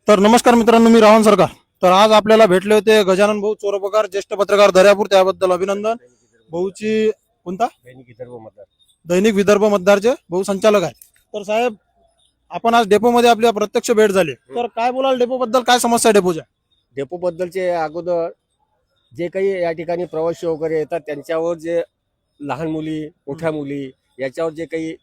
तर नमस्कार मित्रांनो, मी राहुल सरकार. तर आज आपल्याला भेटले होते गजानन भाऊ चोरपकार, ज्येष्ठ पत्रकार दर्यापूर. त्याबद्दल अभिनंदन. भाऊची कोणता दैनिक विदर्भ मतदारचे भाऊ संचालक आहेत. तर साहेब, आपण आज डेपो मध्ये आपल्या प्रत्यक्ष भेट झाली. तर काय बोलाल डेपो बद्दल, काय समस्या आहे डेपोच्या? डेपो बद्दलचे अगोदर जे काही या ठिकाणी प्रवासी वगैरे येतात त्यांच्यावर जे लहान मुली मोठ्या मुली याच्यावर जे काही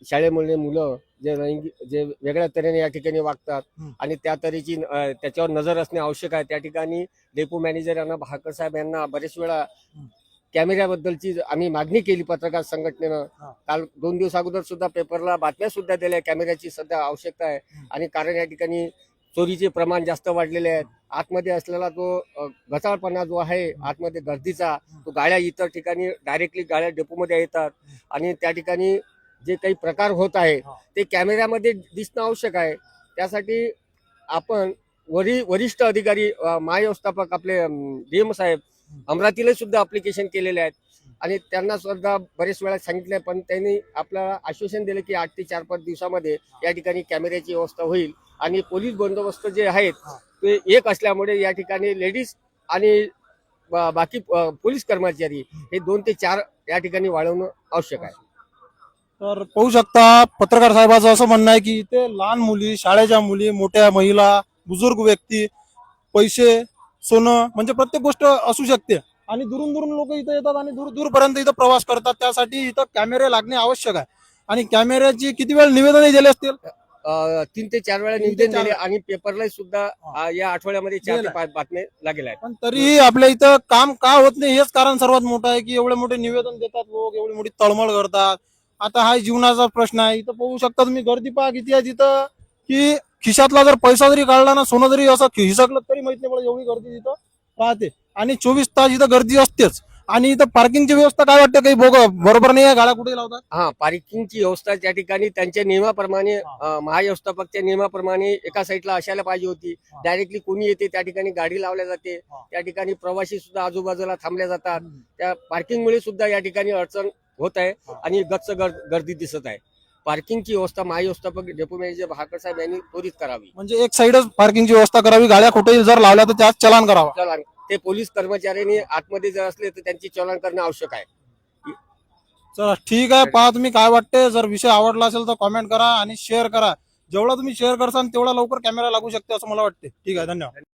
शाळेमुळे मुलं जे वेगळ्या तऱ्हेने या ठिकाणी वागतात आणि त्या तऱ्हेची त्याच्यावर नजर असणे आवश्यक आहे. त्या ठिकाणी डेपो मॅनेजर यांना भाकर साहेब यांना बरेच वेळा कॅमेऱ्याबद्दलची आम्ही मागणी केली पत्रकार संघटनेनं. काल 2 दिवस अगोदर सुद्धा पेपरला बातम्या सुद्धा दिल्या. कॅमेऱ्याची सध्या आवश्यकता आहे आणि कारण या ठिकाणी चोरीचे प्रमाण जास्त वाढलेले आहेत. आतमध्ये असलेला तो घसाळपणा जो आहे आतमध्ये गर्दीचा, तो गाड्या इतर ठिकाणी डायरेक्टली गाड्या डेपोमध्ये येतात आणि त्या ठिकाणी जे काही प्रकार होत आहे ते कॅमेऱ्यामध्ये दिसणं आवश्यक आहे. त्यासाठी आपण वरिष्ठ अधिकारी महाव्यवस्थापक आपले डीएम साहेब अमरावतीला सुद्धा अप्लिकेशन केलेले आहेत आणि त्यांना सुद्धा बरेच वेळा सांगितले, पण त्यांनी आपल्याला आश्वासन दिलं की 8 ते 4-5 दिवसामध्ये या ठिकाणी कॅमेऱ्याची व्यवस्था होईल. आणि पोलीस बंदोबस्त जे आहेत ते एक असल्यामुळे या ठिकाणी लेडीज आणि बाकी पोलीस कर्मचारी हे 2 ते 4 या ठिकाणी वाढवणं आवश्यक आहे. तर पाहू शकता, पत्रकार साहेबांचं असं म्हणणं आहे की इथे लहान मुली, शाळेच्या मुली, मोठ्या महिला, बुजुर्ग व्यक्ती, पैसे, सोनं, म्हणजे प्रत्येक गोष्ट असू शकते. आणि दुरून दुरून लोक इथं येतात आणि दूर दूरपर्यंत इथं प्रवास करतात. त्यासाठी इथं कॅमेरे लागणे आवश्यक आहे. आणि कॅमेऱ्याची किती वेळ निवेदनही दिले असतील? 3 ते 4 वेळा निवेदन दिले आणि पेपरला सुद्धा या आठवड्यामध्ये 4 ते 5 बातम्या लागेल आहेत. पण तरीही आपल्या इथं काम का होत नाही हेच कारण सर्वात मोठं आहे की एवढे मोठे निवेदन देतात लोक, एवढी मोठी तळमळ करतात. आता हा जीवनाचा प्रश्न आहे. इथं पाहू शकता तुम्ही, गर्दी पहा किती आहे तिथं, की खिशातला जर पैसा जरी काढला ना, सोनं जरी असं खिसकलं तरी माहित नाही पडत, एवढी गर्दी तिथं राहते. आणि 24 तास इथं गर्दी असतेच. आणि इथं पार्किंगची व्यवस्था काय वाटतं, काही बरोबर नाही आहे? गाड्या कुठे लावतात? हा, पार्किंगची व्यवस्था त्या ठिकाणी त्यांच्या नियमाप्रमाणे महाव्यवस्थापकच्या नियमाप्रमाणे एका साईडला असायला पाहिजे होती. डायरेक्टली कोणी येते त्या ठिकाणी गाडी लावल्या जाते. त्या ठिकाणी प्रवासी सुद्धा आजूबाजूला थांबल्या जातात. त्या पार्किंगमुळे सुद्धा या ठिकाणी अडचण होत आहे आणि गच्च गर्दी दिसत आहे. पार्किंगची व्यवस्था महाव्यवस्थापक डेपो मॅनेजर भाकर साहेब यांनी त्वरित करावी. म्हणजे एक साईडच पार्किंगची व्यवस्था करावी, गाड्या कुठेही जर लावल्या तर त्यात चलान करावा. चलान ते पोलीस कर्मचाऱ्यांनी आतमध्ये जर असले तर त्यांची चलान करणं आवश्यक आहे. चला ठीक आहे, पहा तुम्ही काय वाटते. जर विषय आवडला असेल तर कॉमेंट करा आणि शेअर करा. जेवढा तुम्ही शेअर करसाल तेवढा लवकर कॅमेरा लागू शकते असं मला वाटते. ठीक आहे, धन्यवाद.